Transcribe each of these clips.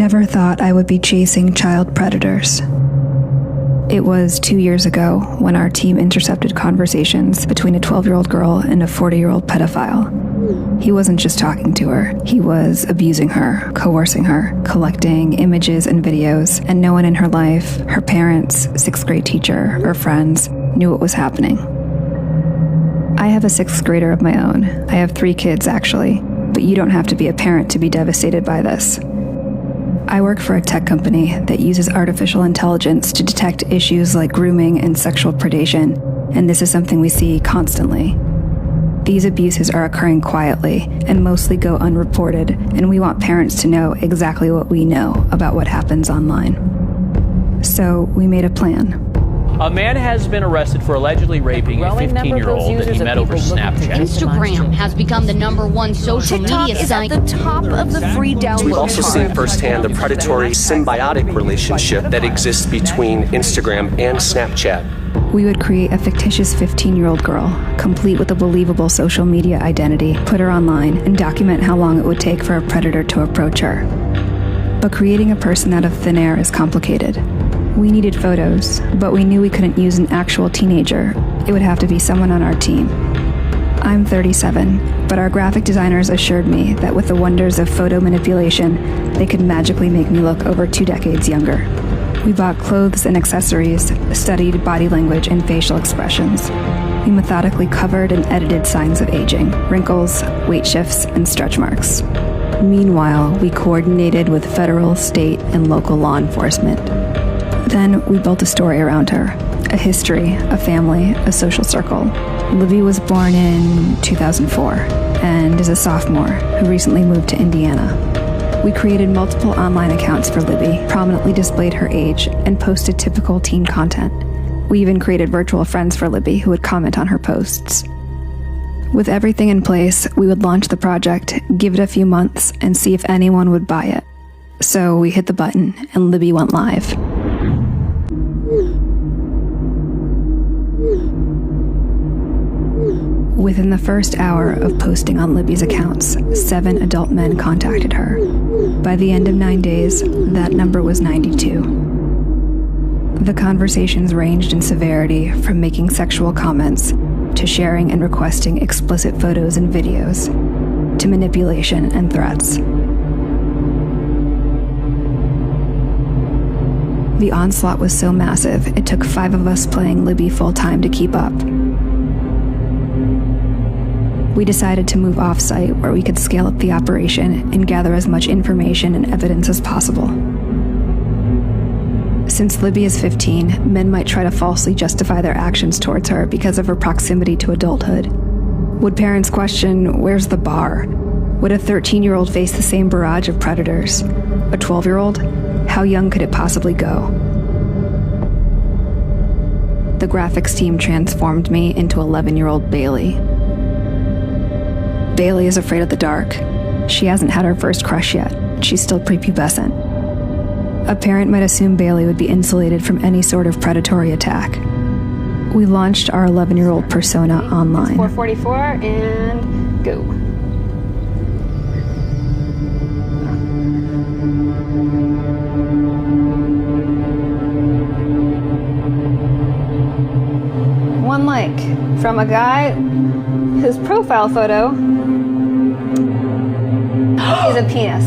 never thought I would be chasing child predators. It was 2 years ago when our team intercepted conversations between a 12-year-old girl and a 40-year-old pedophile. He wasn't just talking to her, he was abusing her, coercing her, collecting images and videos, and no one in her life, her parents, sixth grade teacher, or friends, knew what was happening. I have a sixth grader of my own. I have 3 kids, actually, but you don't have to be a parent to be devastated by this. I work for a tech company that uses artificial intelligence to detect issues like grooming and sexual predation, and this is something we see constantly. These abuses are occurring quietly and mostly go unreported, and we want parents to know exactly what we know about what happens online. So we made a plan. A man has been arrested for allegedly raping a 15-year-old that he met over Snapchat. Instagram has become the #1 social media site. TikTok is at the top of the free download. We've also seen firsthand the predatory symbiotic relationship that exists between Instagram and Snapchat. We would create a fictitious 15-year-old girl, complete with a believable social media identity, put her online, and document how long it would take for a predator to approach her. But creating a person out of thin air is complicated. We needed photos, but we knew we couldn't use an actual teenager. It would have to be someone on our team. I'm 37, but our graphic designers assured me that with the wonders of photo manipulation, they could magically make me look over 2 decades younger. We bought clothes and accessories, studied body language and facial expressions. We methodically covered and edited signs of aging, wrinkles, weight shifts, and stretch marks. Meanwhile, we coordinated with federal, state, and local law enforcement. Then we built a story around her, a history, a family, a social circle. Libby was born in 2004 and is a sophomore who recently moved to Indiana. We created multiple online accounts for Libby, prominently displayed her age, and posted typical teen content. We even created virtual friends for Libby who would comment on her posts. With everything in place, we would launch the project, give it a few months, and see if anyone would buy it. So we hit the button, and Libby went live. Within the first hour of posting on Libby's accounts, 7 adult men contacted her. By the end of 9 days, that number was 92. The conversations ranged in severity from making sexual comments to sharing and requesting explicit photos and videos to manipulation and threats. The onslaught was so massive, it took 5 of us playing Libby full-time to keep up. We decided to move off-site where we could scale up the operation and gather as much information and evidence as possible. Since Libby is 15, men might try to falsely justify their actions towards her because of her proximity to adulthood. Would parents question, where's the bar? Would a 13-year-old face the same barrage of predators? A 12-year-old? How young could it possibly go? The graphics team transformed me into 11-year-old Bailey. Bailey is afraid of the dark. She hasn't had her first crush yet. She's still prepubescent. A parent might assume Bailey would be insulated from any sort of predatory attack. We launched our 11-year-old persona online. 444 and go. One like from a guy whose profile photo is a penis.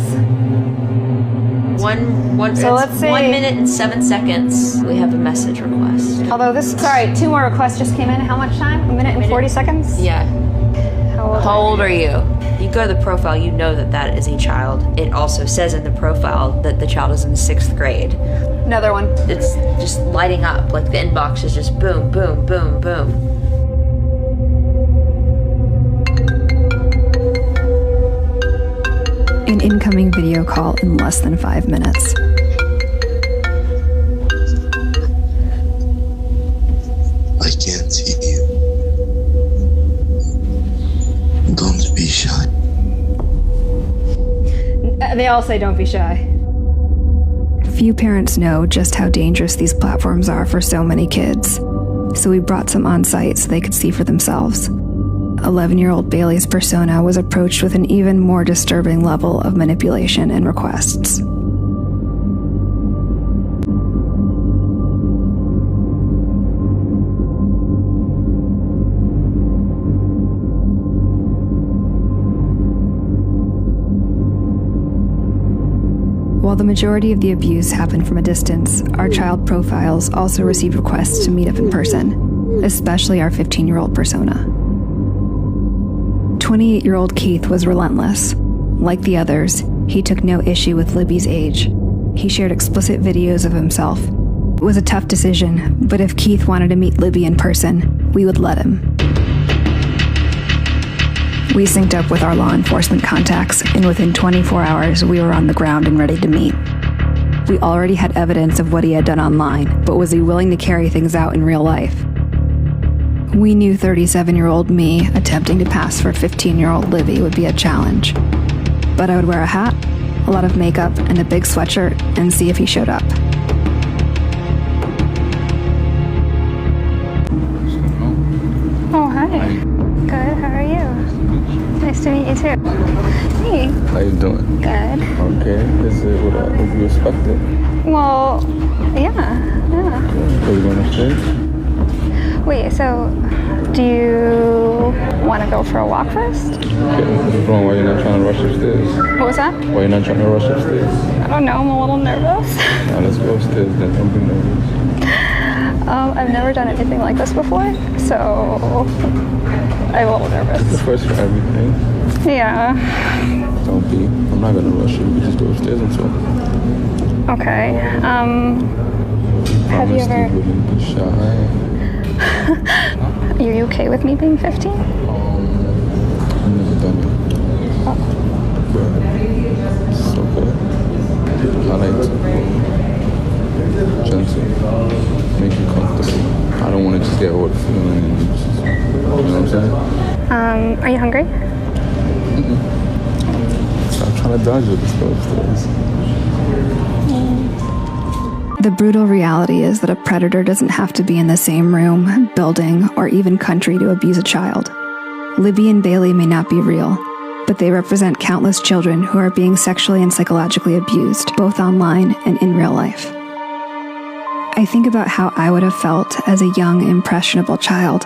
So let's say 1 minute and 7 seconds. We have a message request. Although sorry, 2 more requests just came in. How much time? A minute and 40 seconds? Yeah. How old are you? You go to the profile, you know that is a child. It also says in the profile that the child is in 6th grade. Another one. It's just lighting up, like the inbox is just boom, boom, boom, boom. An incoming video call in less than 5 minutes. I can't see you. Don't be shy. They all say don't be shy. Few parents know just how dangerous these platforms are for so many kids, so we brought some on site so they could see for themselves. 11-year-old Bailey's persona was approached with an even more disturbing level of manipulation and requests. While the majority of the abuse happened from a distance, our child profiles also received requests to meet up in person, especially our 15-year-old persona. 28-year-old Keith was relentless. Like the others, he took no issue with Libby's age. He shared explicit videos of himself. It was a tough decision, but if Keith wanted to meet Libby in person, we would let him. We synced up with our law enforcement contacts, and within 24 hours, we were on the ground and ready to meet. We already had evidence of what he had done online, but was he willing to carry things out in real life? We knew 37-year-old me attempting to pass for 15-year-old Libby would be a challenge. But I would wear a hat, a lot of makeup, and a big sweatshirt, and see if he showed up. Oh, hi. Good, how are you? Nice to meet you too. Hey. How you doing? Good. Okay. Is it what you expected? Well, yeah. Are you going upstairs? Wait, so do you want to go for a walk first? Okay. What's wrong? Why you're not trying to rush upstairs? What was that? Why you're not trying to rush upstairs? I don't know, I'm a little nervous. Now let's go upstairs then. Don't be nervous. I've never done anything like this before, so I'm a little nervous. It's the first for everything. Yeah. Don't be. I'm not gonna rush you. We just go upstairs and talk. Okay. Have you ever... You wouldn't be shy. Are you okay with me being 15? I've never done it. Oh. But it's okay. I like to be gentle, make you comfortable. I don't want to just get hurt feeling and just, you know what I'm saying? Are you hungry? I'm trying to dodge it. Let's go upstairs. The brutal reality is that a predator doesn't have to be in the same room, building, or even country to abuse a child. Libby and Bailey may not be real, but they represent countless children who are being sexually and psychologically abused, both online and in real life. I think about how I would have felt as a young, impressionable child.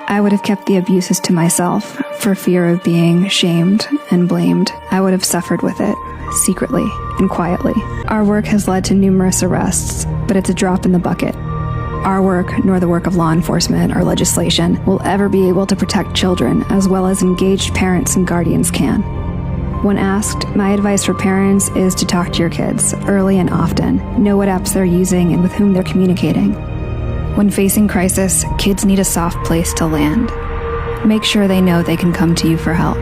I would have kept the abuses to myself for fear of being shamed and blamed. I would have suffered with it, secretly and quietly. Our work has led to numerous arrests, but it's a drop in the bucket. Our work, nor the work of law enforcement or legislation, will ever be able to protect children as well as engaged parents and guardians can. When asked, my advice for parents is to talk to your kids early and often, know what apps they're using and with whom they're communicating. When facing crisis, kids need a soft place to land. Make sure they know they can come to you for help.